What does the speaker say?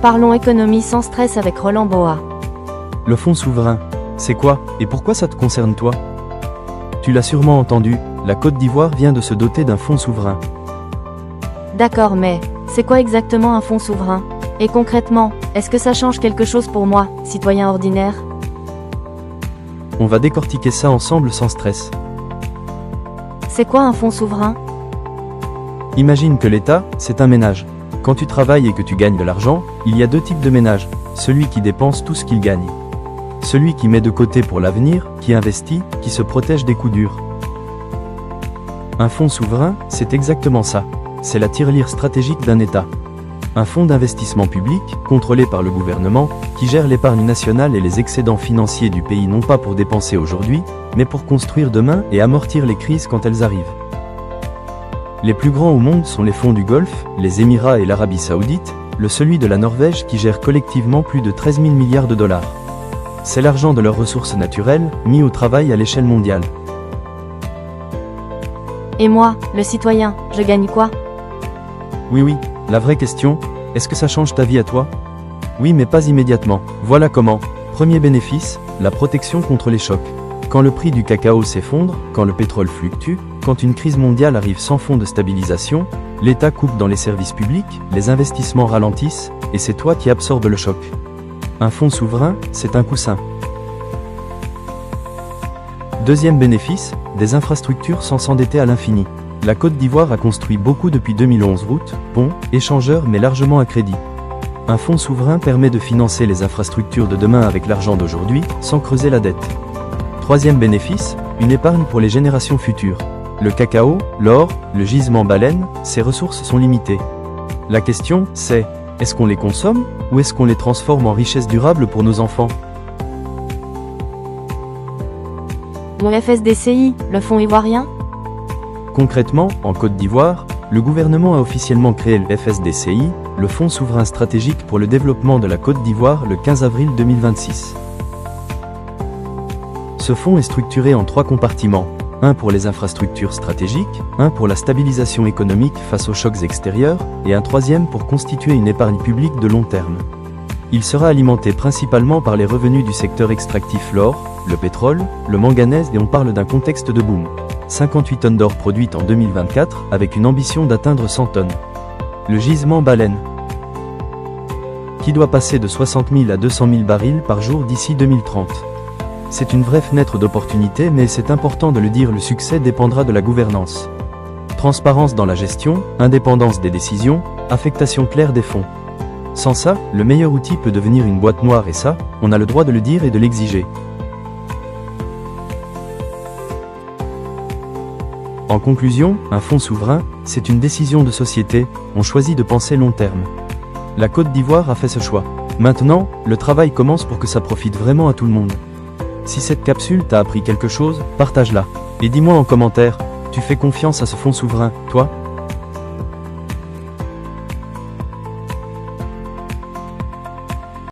Parlons économie sans stress avec Roland Boa. Le fonds souverain, c'est quoi et pourquoi ça te concerne toi? Tu l'as sûrement entendu, la Côte d'Ivoire vient de se doter d'un fonds souverain. D'accord, mais c'est quoi exactement un fonds souverain? Et concrètement, est-ce que ça change quelque chose pour moi, citoyen ordinaire? On va décortiquer ça ensemble sans stress. C'est quoi un fonds souverain? Imagine que l'État, c'est un ménage. Quand tu travailles et que tu gagnes de l'argent, il y a deux types de ménages. Celui qui dépense tout ce qu'il gagne. Celui qui met de côté pour l'avenir, qui investit, qui se protège des coups durs. Un fonds souverain, c'est exactement ça. C'est la tirelire stratégique d'un État. Un fonds d'investissement public, contrôlé par le gouvernement, qui gère l'épargne nationale et les excédents financiers du pays non pas pour dépenser aujourd'hui, mais pour construire demain et amortir les crises quand elles arrivent. Les plus grands au monde sont les fonds du Golfe, les Émirats et l'Arabie Saoudite, celui de la Norvège qui gère collectivement plus de 13 000 milliards de dollars. C'est l'argent de leurs ressources naturelles, mis au travail à l'échelle mondiale. Et moi, le citoyen, je gagne quoi? Oui, la vraie question, est-ce que ça change ta vie à toi? Oui, mais pas immédiatement. Voilà comment. Premier bénéfice, la protection contre les chocs. Quand le prix du cacao s'effondre, quand le pétrole fluctue, quand une crise mondiale arrive sans fonds de stabilisation, l'État coupe dans les services publics, les investissements ralentissent, et c'est toi qui absorbes le choc. Un fonds souverain, c'est un coussin. Deuxième bénéfice, des infrastructures sans s'endetter à l'infini. La Côte d'Ivoire a construit beaucoup depuis 2011 routes, ponts, échangeurs mais largement à crédit. Un fonds souverain permet de financer les infrastructures de demain avec l'argent d'aujourd'hui, sans creuser la dette. Troisième bénéfice, une épargne pour les générations futures. Le cacao, l'or, le gisement baleine, ces ressources sont limitées. La question, c'est, est-ce qu'on les consomme, ou est-ce qu'on les transforme en richesse durable pour nos enfants? Le FSDCI, le fonds ivoirien? Concrètement, en Côte d'Ivoire, le gouvernement a officiellement créé le FSDCI, le Fonds souverain stratégique pour le développement de la Côte d'Ivoire le 15 avril 2026. Ce fonds est structuré en 3 compartiments, un pour les infrastructures stratégiques, un pour la stabilisation économique face aux chocs extérieurs, et un troisième pour constituer une épargne publique de long terme. Il sera alimenté principalement par les revenus du secteur extractif l'or, le pétrole, le manganèse et on parle d'un contexte de boom. 58 tonnes d'or produites en 2024 avec une ambition d'atteindre 100 tonnes. Le gisement baleine, qui doit passer de 60 000 à 200 000 barils par jour d'ici 2030. C'est une vraie fenêtre d'opportunité mais c'est important de le dire, le succès dépendra de la gouvernance. Transparence dans la gestion, indépendance des décisions, affectation claire des fonds. Sans ça, le meilleur outil peut devenir une boîte noire et ça, on a le droit de le dire et de l'exiger. En conclusion, un fonds souverain, c'est une décision de société, on choisit de penser long terme. La Côte d'Ivoire a fait ce choix. Maintenant, le travail commence pour que ça profite vraiment à tout le monde. Si cette capsule t'a appris quelque chose, partage-la. Et dis-moi en commentaire, tu fais confiance à ce fonds souverain, toi ?